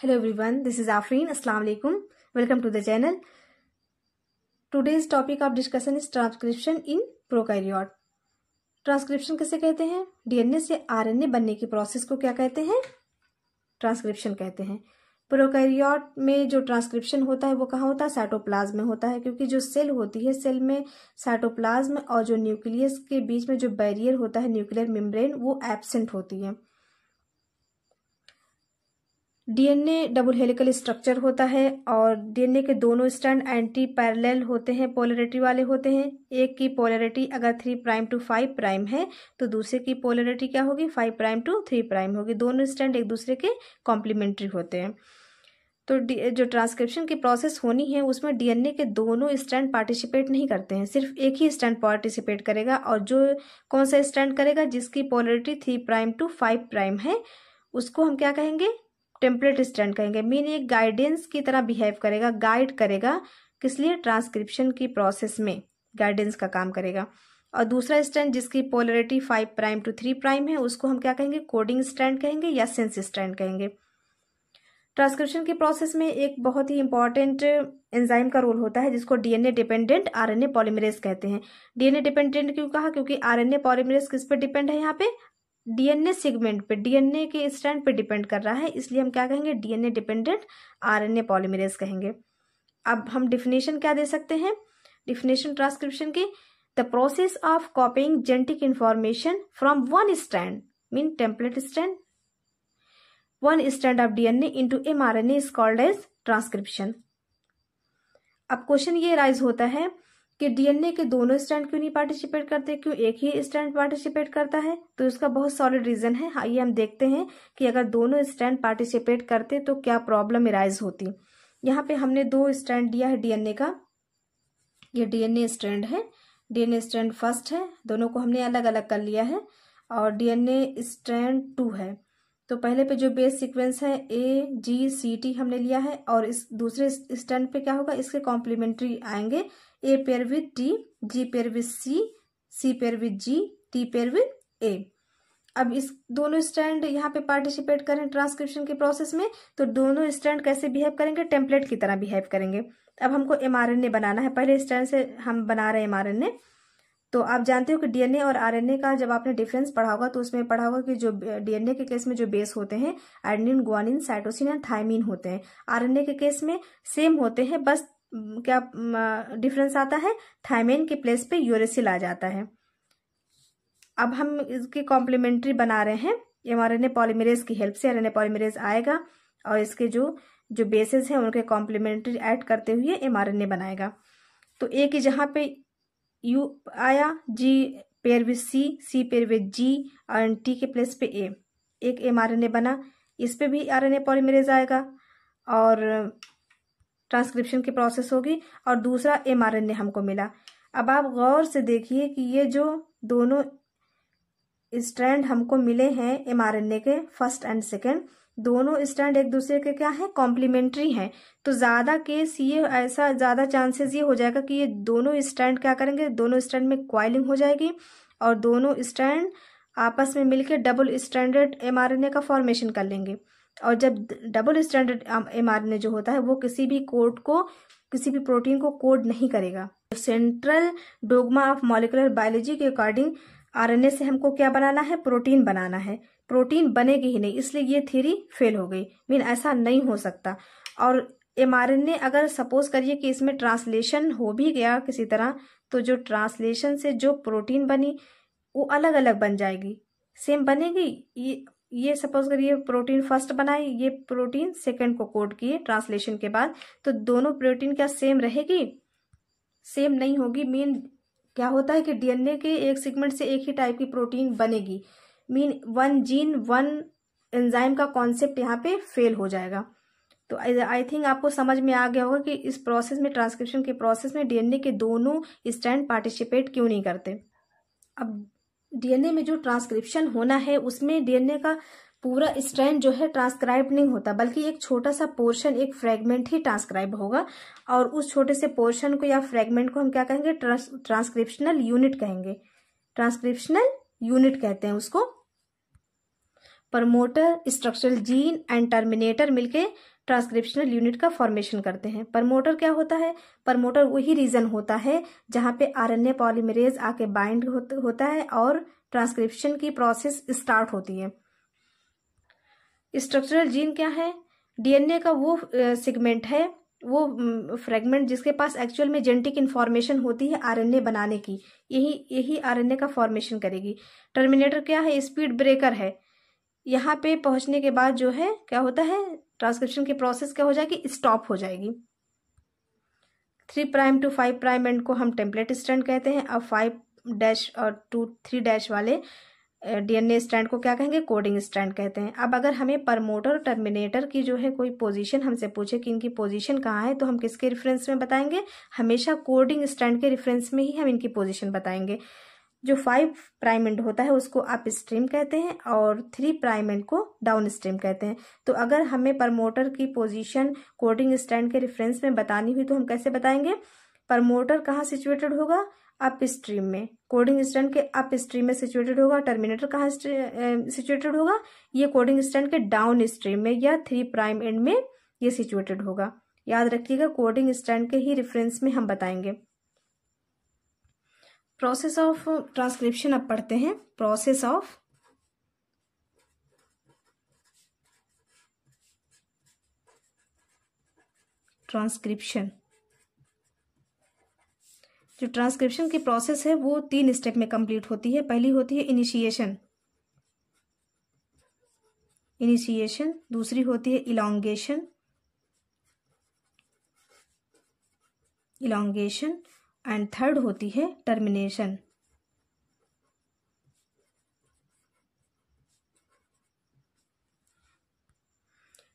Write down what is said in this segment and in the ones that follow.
Hello everyone, this is Afreen. Assalamu alaikum. Welcome to the channel. Today's topic of discussion is transcription in prokaryote. Transcription किसे कहते हैं? DNA से RNA बनने की process को क्या कहते हैं? ट्रांसक्रिप्शन कहते हैं। प्रोकैरियोट में जो ट्रांसक्रिप्शन होता है वो कहाँ होता है? साइटोप्लाज्म में होता है, क्योंकि जो सेल होती है, सेल में साइटोप्लाज्म और जो न्यूक्लियस के बीच में जो बैरियर होता है, न्यूक्लियर मेम्ब्रेन, वो एब्सेंट होती है। डीएनए डबल हेलिकल स्ट्रक्चर होता है और डीएनए के दोनों स्ट्रैंड एंटी पैरेलल होते हैं, पोलैरिटी वाले होते हैं। एक की पोलैरिटी अगर 3' to 5' है तो दूसरे की पोलैरिटी क्या होगी? 5' to 3' होगी। दोनों स्ट्रैंड एक दूसरे के कॉम्प्लीमेंट्री होते हैं। तो जो ट्रांसक्रिप्शन की प्रोसेस होनी है उसमें डीएनए के दोनों स्ट्रैंड पार्टिसिपेट नहीं करते हैं, सिर्फ एक ही स्ट्रैंड पार्टिसिपेट करेगा। और जो कौन सा स्ट्रैंड करेगा? जिसकी पोलैरिटी 3' to 5' है, उसको हम क्या कहेंगे? टेम्पलेट स्ट्रैंड कहेंगे। मीन एक गाइडेंस की तरह बिहेव करेगा, गाइड करेगा। किस लिए? ट्रांसक्रिप्शन की प्रोसेस में गाइडेंस का काम करेगा। और दूसरा स्ट्रैंड जिसकी पोलैरिटी 5' to 3' है, उसको हम क्या कहेंगे? कोडिंग स्ट्रैंड कहेंगे या सेंस स्ट्रैंड कहेंगे। ट्रांसक्रिप्शन की प्रोसेस में एक बहुत ही इंपॉर्टेंट एंजाइम का रोल होता है जिसको डीएनए डिपेंडेंट आरएनए पॉलीमरेज कहते हैं। डीएनए डिपेंडेंट क्यों कहा? क्योंकि आरएनए पॉलीमरेज किस पे डिपेंड है? यहाँ पे डीएनए सेगमेंट पे, डीएनए के स्ट्रैंड पे डिपेंड कर रहा है, इसलिए हम क्या कहेंगे? डीएनए डिपेंडेंट आरएनए पॉलीमरेज कहेंगे। अब हम डिफिनेशन क्या दे सकते हैं? डिफिनेशन ट्रांसक्रिप्शन की, the process of copying genetic information from one strand, mean template strand, one strand of DNA into mRNA is called as transcription. अब क्वेश्चन ये राइज होता है कि डीएनए के दोनों स्ट्रैंड क्यों नहीं पार्टिसिपेट करते, क्यों एक ही स्ट्रैंड पार्टिसिपेट करता है? तो इसका बहुत सॉलिड रीजन है। आइए हम देखते हैं कि अगर दोनों स्ट्रैंड पार्टिसिपेट करते तो क्या प्रॉब्लम अराइज होती। यहाँ पे हमने दो स्ट्रैंड दिया है डीएनए का। ये डीएनए स्ट्रैंड है, डीएनए स्ट्रैंड फर्स्ट है, दोनों को हमने अलग अलग कर लिया है। और डीएनए स्ट्रैंड 2 है। तो पहले पे जो बेस सीक्वेंस है AGCT हमने लिया है, और इस दूसरे स्ट्रैंड पे क्या होगा? इसके कॉम्प्लीमेंट्री आएंगे, A pair with T, G pair with C pair with G, T pair with A। अब इस दोनों स्ट्रैंड यहाँ पे पार्टिसिपेट करें ट्रांसक्रिप्शन के प्रोसेस में, तो दोनों स्ट्रैंड कैसे बिहेव करेंगे? टेम्पलेट की तरह बिहेव करेंगे। अब हमको एमआरएनए बनाना है, पहले स्ट्रैंड से हम बना रहे हैं एमआरएनए। तो आप जानते हो कि डीएनए और आरएनए का जब आपने डिफरेंस पढ़ा होगा तो उसमें पढ़ा होगा कि जो डीएनए के केस में जो बेस होते हैं adenine, guanine, cytosine and thymine होते हैं। आरएनए के केस में सेम होते हैं, बस क्या डिफरेंस आता है? थायमीन के प्लेस पे यूरेसिल आ जाता है। अब हम इसके कॉम्प्लीमेंट्री बना रहे हैं एमआरएनए पॉलीमरेज की हेल्प से। आरएनए पॉलीमरेज आएगा और इसके जो बेसेस हैं उनके कॉम्प्लीमेंट्री ऐड करते हुए एमआरएनए बनाएगा। तो ए की जहां पे U आया, G pair with C pair with G और T के प्लेस पे A, एक एमआरएनए बना। इस पे भी आरएनए पॉलीमरेज आएगा और ट्रांसक्रिप्शन की प्रोसेस होगी, और दूसरा एमआरएनए हमको मिला। अब आप गौर से देखिए कि ये जो दोनों स्ट्रैंड हमको मिले हैं एमआरएनए के, फर्स्ट एंड सेकेंड, दोनों स्ट्रैंड एक दूसरे के क्या है? कॉम्प्लीमेंट्री हैं। तो ज्यादा केस ये ऐसा, ज्यादा चांसेस ये हो जाएगा कि ये दोनों स्ट्रैंड क्या करेंगे? दोनों स्ट्रैंड में क्वाइलिंग हो जाएगी और दोनों स्ट्रैंड आपस में मिलकर डबल स्ट्रैंडेड एमआरएनए का फॉर्मेशन कर लेंगे। और जब डबल स्ट्रैंडेड एमआरएनए जो होता है वो किसी भी कोड को, किसी भी प्रोटीन को कोड नहीं करेगा। Central dogma of molecular biology के अकॉर्डिंग आरएनए से हमको क्या बनाना है? प्रोटीन बनाना है। प्रोटीन बनेगी ही नहीं, इसलिए ये थ्योरी फेल हो गई। मीन ऐसा नहीं हो सकता। और एमआरएनए अगर सपोज करिए कि इसमें ट्रांसलेशन हो भी गया किसी तरह, तो जो ट्रांसलेशन से जो प्रोटीन बनी वो अलग अलग बन जाएगी, सेम बनेगी? ये सपोज करिए प्रोटीन फर्स्ट बनाई, ये प्रोटीन सेकंड को कोड किए ट्रांसलेशन के बाद, तो दोनों प्रोटीन क्या सेम रहेगी? सेम नहीं होगी। मीन क्या होता है कि डीएनए के एक सेगमेंट से एक ही टाइप की प्रोटीन बनेगी। Mean one gene one enzyme का कॉन्सेप्ट यहाँ पे फेल हो जाएगा। तो आई थिंक आपको समझ में आ गया होगा कि इस प्रोसेस में, ट्रांसक्रिप्शन के प्रोसेस में डीएनए के दोनों स्ट्रैंड पार्टिसिपेट क्यों नहीं करते। अब डीएनए में जो ट्रांसक्रिप्शन होना है उसमें डीएनए का पूरा स्ट्रैंड जो है ट्रांसक्राइब नहीं होता, बल्कि एक छोटा सा पोर्शन, एक फ्रेगमेंट ही ट्रांसक्राइब होगा। और उस छोटे से पोर्शन को या फ्रेगमेंट को हम क्या कहेंगे? ट्रांसक्रिप्शनल यूनिट कहेंगे। ट्रांसक्रिप्शनल यूनिट कहते हैं उसको। Promoter, structural gene and terminator मिलके ट्रांसक्रिप्शनल यूनिट का फॉर्मेशन करते हैं। प्रमोटर क्या होता है? प्रमोटर वही रीजन होता है जहां पे आरएनए पॉलीमरेज आके बाइंड होता है और ट्रांसक्रिप्शन की प्रोसेस स्टार्ट होती है। स्ट्रक्चरल जीन क्या है? डीएनए का वो सेगमेंट है, वो फ्रेगमेंट जिसके पास एक्चुअल में जेनेटिक इन्फॉर्मेशन होती है आरएनए बनाने की, यही आरएनए का फॉर्मेशन करेगी। टर्मिनेटर क्या है? स्पीड ब्रेकर है। यहाँ पे पहुंचने के बाद जो है क्या होता है, ट्रांसक्रिप्शन की प्रोसेस क्या हो जाएगी? स्टॉप हो जाएगी। 3' to 5' एंड को हम टेम्पलेट स्ट्रैंड कहते हैं। अब 5' और 3' वाले डीएनए स्ट्रैंड को क्या कहेंगे? कोडिंग स्ट्रैंड कहते हैं। अब अगर हमें प्रमोटर और टर्मिनेटर की जो है कोई पोजीशन हमसे पूछे कि इनकी पोजीशन कहाँ है, तो हम किसके रेफरेंस में बताएंगे? हमेशा कोडिंग स्ट्रैंड के रेफरेंस में ही हम इनकी पोजीशन बताएंगे। जो 5' एंड होता है उसको अप स्ट्रीम कहते हैं और 3' एंड को डाउन स्ट्रीम कहते हैं। तो अगर हमें प्रमोटर की पोजीशन कोडिंग स्ट्रैंड के रेफरेंस में बतानी हुई तो हम कैसे बताएंगे? प्रमोटर कहाँ सिचुएटेड होगा? अप स्ट्रीम में। कोडिंग स्ट्रैंड के अप स्ट्रीम में सिचुएटेड होगा। टर्मिनेटर कहाँ सिचुएटेड होगा? ये कोडिंग स्ट्रैंड के डाउन स्ट्रीम में या 3' एंड में ये सिचुएटेड होगा। याद रखिएगा, कोडिंग स्ट्रैंड के ही रेफरेंस में हम बताएंगे। प्रोसेस ऑफ ट्रांसक्रिप्शन अब पढ़ते हैं। Process of transcription. जो ट्रांसक्रिप्शन की प्रोसेस है वो 3 स्टेप में कंप्लीट होती है। पहली होती है इनिशिएशन, दूसरी होती है इलॉन्गेशन एंड थर्ड होती है टर्मिनेशन।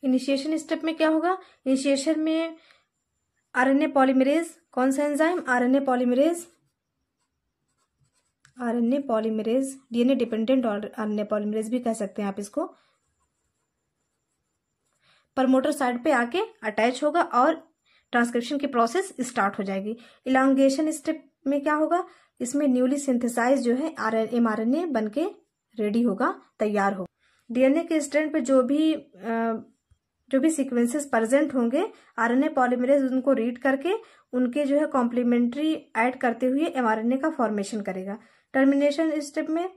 इनिशिएशन स्टेप में क्या होगा? इनिशिएशन में आरएनए पॉलीमरेज, कौन सा enzyme? RNA polymerase, DNA dependent और आरएनए पॉलीमरेज भी कह सकते हैं आप इसको, प्रमोटर साइड पे आके अटैच होगा और ट्रांसक्रिप्शन की प्रोसेस स्टार्ट हो जाएगी। इलांगेशन स्टेप में क्या होगा? इसमें न्यूली सिंथेसाइज जो है mRNA बन के रेडी होगा, तैयार होगा। डीएनए के स्ट्रैंड पे जो भी सीक्वेंसेस प्रेजेंट होंगे, आरएनए पॉलीमरेज उनको रीड करके उनके जो है कॉम्प्लीमेंट्री ऐड करते हुए mRNA का फॉर्मेशन करेगा। टर्मिनेशन स्टेप में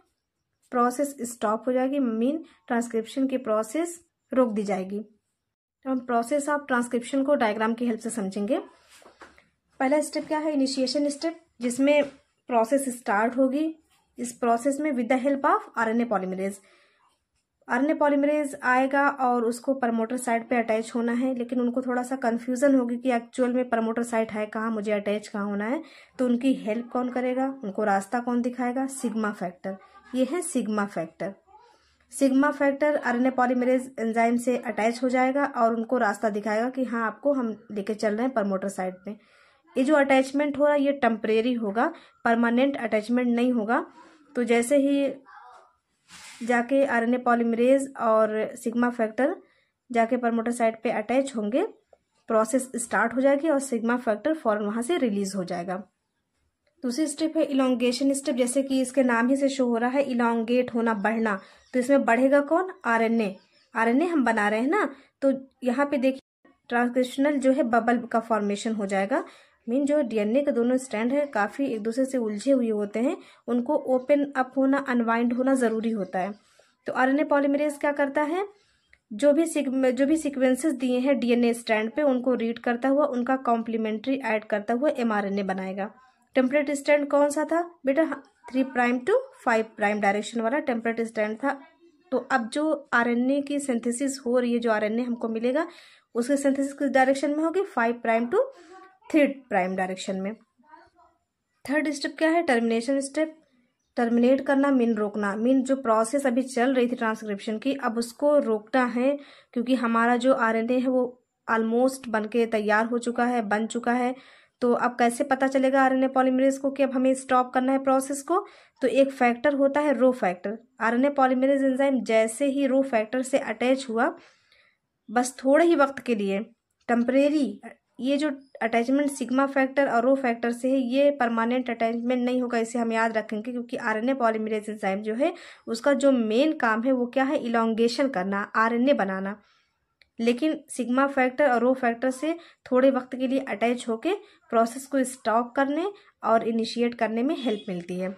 प्रोसेस स्टॉप हो जाएगी, मीन ट्रांसक्रिप्शन की प्रोसेस रोक दी जाएगी। हम प्रोसेस ऑफ ट्रांसक्रिप्शन को डायग्राम की हेल्प से समझेंगे। पहला स्टेप क्या है? इनिशिएशन स्टेप, जिसमें प्रोसेस स्टार्ट होगी। इस प्रोसेस में with the help of RNA polymerase आएगा और उसको प्रमोटर साइड पे अटैच होना है, लेकिन उनको थोड़ा सा कंफ्यूजन होगी कि एक्चुअल में प्रमोटर साइड है कहाँ, मुझे अटैच कहाँ होना है। तो उनकी हेल्प कौन करेगा? उनको रास्ता कौन दिखाएगा? Sigma factor. ये है sigma factor RNA polymerase enzyme से अटैच हो जाएगा और उनको रास्ता दिखाएगा कि हाँ, आपको हम लेके चल रहे हैं प्रमोटर साइड पे। ये जो अटैचमेंट हो रहा है ये टेम्परेरी होगा, परमानेंट अटैचमेंट नहीं होगा। तो जैसे ही जाके आरएनए पॉलीमरेज और सिग्मा फैक्टर जाके प्रमोटर साइड पे अटैच होंगे, प्रोसेस स्टार्ट हो जाएगी और सिग्मा फैक्टर फौरन वहां से रिलीज हो जाएगा। दूसरी स्टेप है इलॉन्गेशन स्टेप। जैसे कि इसके नाम ही से शो हो रहा है, इलॉन्गेट होना, बढ़ना। तो इसमें बढ़ेगा कौन? आरएनए हम बना रहे हैं ना। तो यहाँ पे देखिए ट्रांसक्रिप्शनल जो है बबल का फॉर्मेशन हो जाएगा। मीन जो डीएनए के दोनों स्ट्रैंड है काफी एक दूसरे से उलझे हुए होते हैं, उनको ओपन अप होना, अनवाइंड होना जरूरी होता है। तो आरएनए पॉलीमरेज क्या करता है? जो भी सीक्वेंसेस दिए हैं डीएनए स्ट्रैंड पे उनको रीड करता हुआ उनका कॉम्प्लीमेंट्री ऐड करता हुआ mRNA बनाएगा। टेम्पलेट स्ट्रैंड कौन सा था बेटा? 3' to 5' डायरेक्शन वाला टेम्पलेट स्ट्रैंड था। तो अब जो आरएनए की सिंथेसिस हो रही है, जो आरएनए हमको मिलेगा उसकी सिंथेसिस किस डायरेक्शन में होगी? 5' to 3' डायरेक्शन में। थर्ड स्टेप क्या है? Termination step. टर्मिनेट करना मीन रोकना, मीन जो प्रोसेस अभी चल रही थी ट्रांसक्रिप्शन की, अब उसको रोकना है, क्योंकि हमारा जो आरएनए है वो ऑलमोस्ट बनके तैयार हो चुका है, बन चुका है। तो अब कैसे पता चलेगा आरएनए पॉलीमरेज को कि अब हमें स्टॉप करना है प्रोसेस को? तो एक फैक्टर होता है rho factor. RNA polymerase enzyme जैसे ही रो फैक्टर से अटैच हुआ, बस थोड़े ही वक्त के लिए टेम्परेरी ये जो अटैचमेंट सिग्मा फैक्टर और रो फैक्टर से है, ये परमानेंट अटैचमेंट नहीं होगा, इसे हम याद रखेंगे, क्योंकि आरएनए पॉलीमरेज एंजाइम जो है उसका जो मेन काम है वो क्या है, इलॉन्गेशन करना, आरएनए बनाना। लेकिन सिग्मा फैक्टर और रो फैक्टर से थोड़े वक्त के लिए अटैच होके प्रोसेस को स्टॉप करने और इनिशिएट करने में हेल्प मिलती है।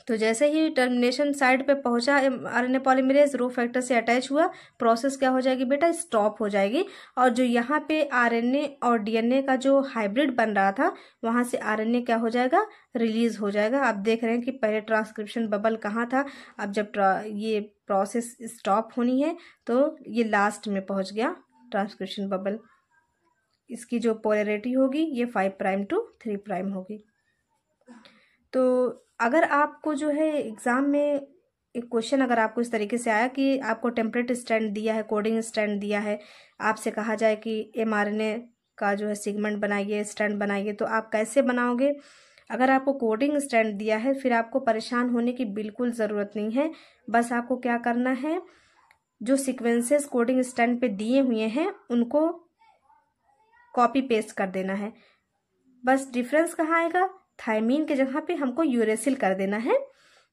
तो जैसे ही टर्मिनेशन साइड पे पहुंचा आरएनए पॉलीमरेज, रो फैक्टर से अटैच हुआ, प्रोसेस क्या हो जाएगी बेटा, स्टॉप हो जाएगी। और जो यहाँ पे आरएनए और डीएनए का जो हाइब्रिड बन रहा था, वहां से आरएनए क्या हो जाएगा, रिलीज हो जाएगा। आप देख रहे हैं कि पहले ट्रांसक्रिप्शन बबल कहाँ था, अब जब ये प्रोसेस स्टॉप होनी है तो ये लास्ट में पहुंच गया ट्रांसक्रिप्शन बबल। इसकी जो पोलैरिटी होगी ये 5' to 3' होगी। तो अगर आपको जो है एग्ज़ाम में एक क्वेश्चन अगर आपको इस तरीके से आया कि आपको टेम्पलेट स्ट्रैंड दिया है, कोडिंग स्ट्रैंड दिया है, आपसे कहा जाए कि एमआरएनए का जो है सेगमेंट बनाइए, स्ट्रैंड बनाइए, तो आप कैसे बनाओगे? अगर आपको कोडिंग स्ट्रैंड दिया है फिर आपको परेशान होने की बिल्कुल ज़रूरत नहीं है। बस आपको क्या करना है, जो सीक्वेंसेस कोडिंग स्ट्रैंड पे दिए हुए हैं उनको कॉपी पेस्ट कर देना है। बस डिफरेंस कहाँ आएगा, थायमीन के जगह पे हमको यूरेसिल कर देना है।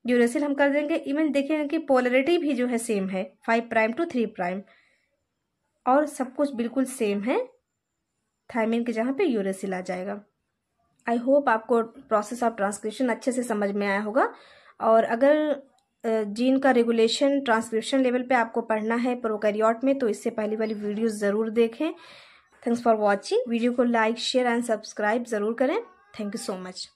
यूरेसिल हम कर देंगे। इवन देखिए कि पोलैरिटी भी जो है सेम है, 5' to 3' और सब कुछ बिल्कुल सेम है। थायमीन की जगह पे यूरेसिल आ जाएगा। आई होप आपको प्रोसेस ऑफ ट्रांसक्रिप्शन अच्छे से समझ में आया होगा। और अगर जीन का रेगुलेशन ट्रांसक्रिप्शन लेवल पे आपको पढ़ना है प्रोकैरियोट में, तो इससे पहली वाली वीडियो ज़रूर देखें। Thanks for watching. वीडियो को लाइक, शेयर एंड सब्सक्राइब ज़रूर करें। Thank you so much.